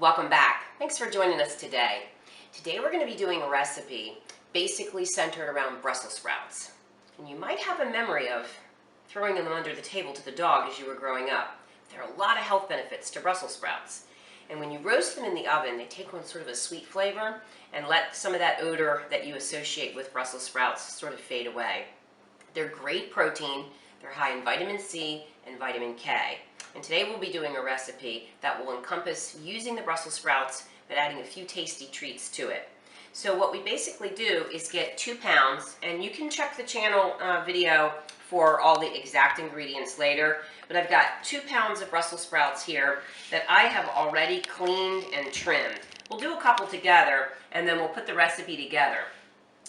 Welcome back. Thanks for joining us today. Today we're going to be doing a recipe basically centered around Brussels sprouts. And you might have a memory of throwing them under the table to the dog as you were growing up. There are a lot of health benefits to Brussels sprouts. And when you roast them in the oven, they take on sort of a sweet flavor and let some of that odor that you associate with Brussels sprouts sort of fade away. They're great protein. They're high in vitamin C and vitamin K. And today we'll be doing a recipe that will encompass using the Brussels sprouts but adding a few tasty treats to it. So what we basically do is get 2 pounds, and you can check the channel video for all the exact ingredients later, but I've got 2 pounds of Brussels sprouts here that I have already cleaned and trimmed. We'll do a couple together and then we'll put the recipe together.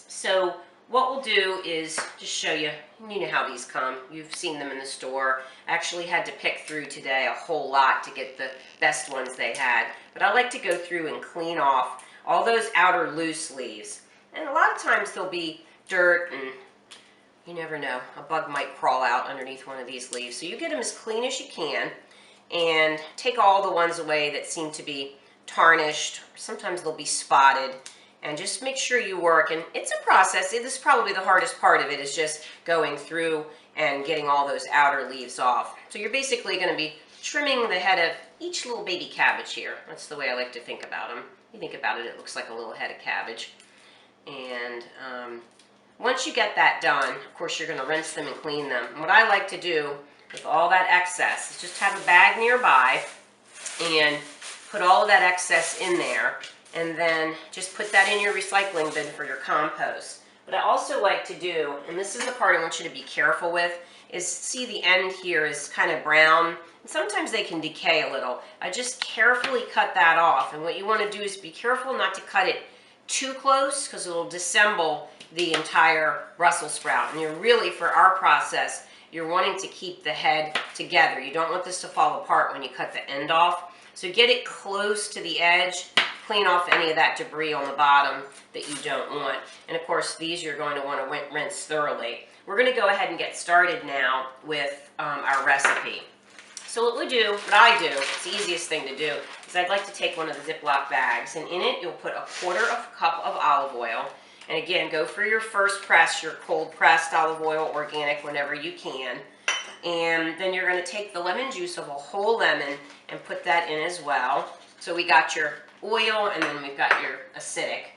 So what we'll do is just show you, you know how these come. You've seen them in the store. I actually had to pick through today a whole lot to get the best ones they had. But I like to go through and clean off all those outer loose leaves. And a lot of times there'll be dirt and you never know, a bug might crawl out underneath one of these leaves. So you get them as clean as you can and take all the ones away that seem to be tarnished. Sometimes they'll be spotted. And just make sure you work, and it's a process. This is probably the hardest part of it, is just going through and getting all those outer leaves off. So you're basically going to be trimming the head of each little baby cabbage here. That's the way I like to think about them. You think about it, it looks like a little head of cabbage. And once you get that done, of course you're going to rinse them and clean them. And what I like to do with all that excess is just have a bag nearby and put all of that excess in there. And then just put that in your recycling bin for your compost. What I also like to do, and this is the part I want you to be careful with, is see the end here is kind of brown. And sometimes they can decay a little. I just carefully cut that off. And what you want to do is be careful not to cut it too close because it will disassemble the entire Brussels sprout. And you're really, for our process, you're wanting to keep the head together. You don't want this to fall apart when you cut the end off. So get it close to the edge. Clean off any of that debris on the bottom that you don't want. And of course, these you're going to want to rinse thoroughly. We're going to go ahead and get started now with our recipe. So what I do, it's the easiest thing to do, is I'd like to take one of the Ziploc bags, and in it you'll put 1/4 cup of olive oil. And again, go for your first press, your cold pressed olive oil, organic, whenever you can. And then you're going to take the lemon juice of a whole lemon and put that in as well. So we got your oil, and then we've got your acidic.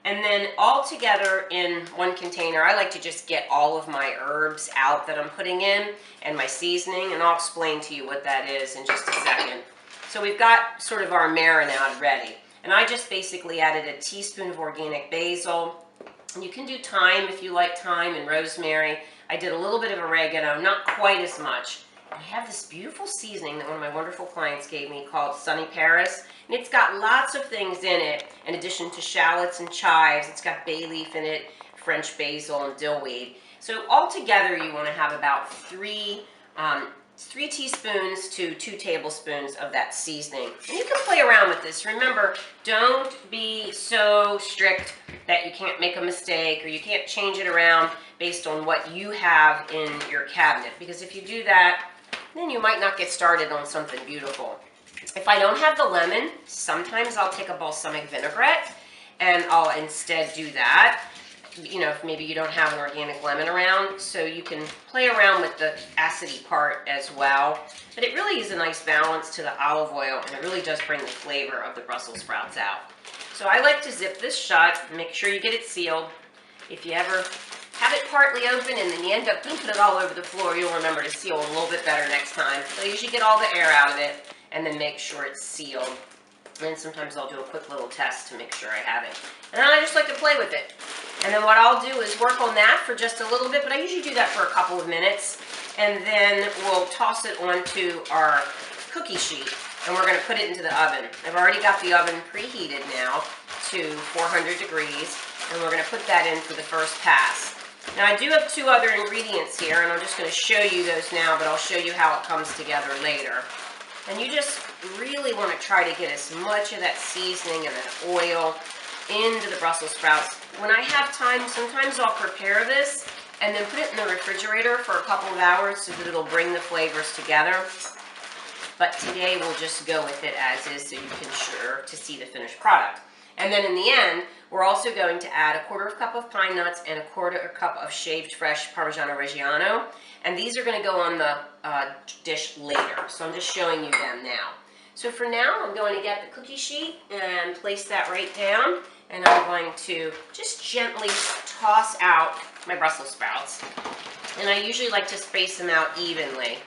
And then all together in one container, I like to just get all of my herbs out that I'm putting in and my seasoning, and I'll explain to you what that is in just a second. So we've got sort of our marinade ready. And I just basically added a teaspoon of organic basil. You can do thyme if you like thyme, and rosemary. I did a little bit of oregano, not quite as much. I have this beautiful seasoning that one of my wonderful clients gave me called Sunny Paris. And it's got lots of things in it, in addition to shallots and chives. It's got bay leaf in it, French basil, and dillweed. So altogether, you want to have about 3 teaspoons to 2 tablespoons of that seasoning. And you can play around with this. Remember, don't be so strict that you can't make a mistake or you can't change it around based on what you have in your cabinet. Because if you do that, then you might not get started on something beautiful. If I don't have the lemon, sometimes I'll take a balsamic vinaigrette and I'll instead do that. You know, if maybe you don't have an organic lemon around, so you can play around with the acidy part as well. But it really is a nice balance to the olive oil, and it really does bring the flavor of the Brussels sprouts out. So I like to zip this shut, make sure you get it sealed. If you ever have it partly open and then you end up dumping it all over the floor, you'll remember to seal a little bit better next time. So I usually get all the air out of it and then make sure it's sealed. And then sometimes I'll do a quick little test to make sure I have it. And then I just like to play with it. And then what I'll do is work on that for just a little bit, but I usually do that for a couple of minutes. And then we'll toss it onto our cookie sheet, and we're going to put it into the oven. I've already got the oven preheated now to 400 degrees, and we're going to put that in for the first pass. Now I do have 2 other ingredients here, and I'm just going to show you those now, but I'll show you how it comes together later. And you just really want to try to get as much of that seasoning and that oil into the Brussels sprouts. When I have time, sometimes I'll prepare this and then put it in the refrigerator for a couple of hours so that it'll bring the flavors together. but today we'll just go with it as is so you can sure to see the finished product. And then in the end, we're also going to add a 1/4 cup of pine nuts and a 1/4 cup of shaved fresh parmesan reggiano. And these are going to go on the dish later. So I'm just showing you them now. So for now, I'm going to get the cookie sheet and place that right down. And I'm going to just gently toss out my Brussels sprouts. And I usually like to space them out evenly.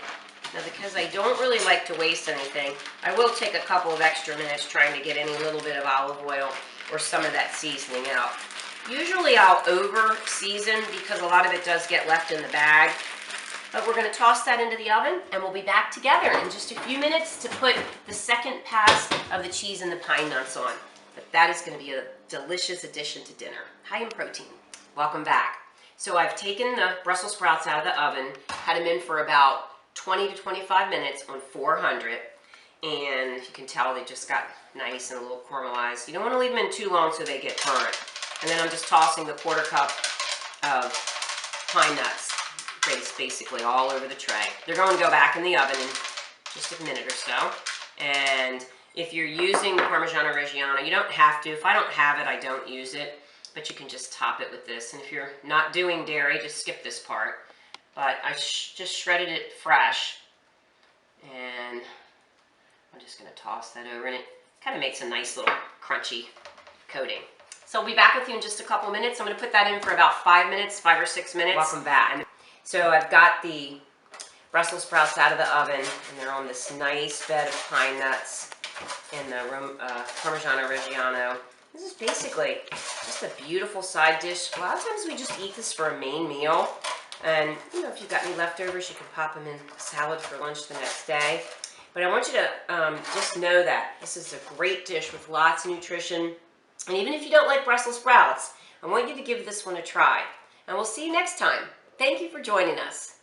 Now, because I don't really like to waste anything, I will take a couple of extra minutes trying to get any little bit of olive oil or some of that seasoning out. Usually I'll over season because a lot of it does get left in the bag. But we're going to toss that into the oven and we'll be back together in just a few minutes to put the second pass of the cheese and the pine nuts on. But that is going to be a delicious addition to dinner. High in protein. Welcome back. So I've taken the Brussels sprouts out of the oven, had them in for about 20 to 25 minutes on 400, and you can tell they just got nice and a little caramelized. You don't want to leave them in too long so they get burnt. And then I'm just tossing the 1/4 cup of pine nuts, basically all over the tray. They're going to go back in the oven in just a minute or so. And if you're using the Parmesan Reggiano, you don't have to. If I don't have it, I don't use it, but you can just top it with this. And if you're not doing dairy, just skip this part. But I just shredded it fresh, and I'm just going to toss that over, and it kind of makes a nice little crunchy coating. So I'll be back with you in just a couple minutes. I'm going to put that in for about 5 minutes, 5 or 6 minutes. Welcome back. So I've got the Brussels sprouts out of the oven, and they're on this nice bed of pine nuts and the Parmesan Reggiano. This is basically just a beautiful side dish. A lot of times we just eat this for a main meal. And, you know, if you've got any leftovers, you can pop them in a salad for lunch the next day. But I want you to just know that this is a great dish with lots of nutrition. And even if you don't like Brussels sprouts, I want you to give this one a try. And we'll see you next time. Thank you for joining us.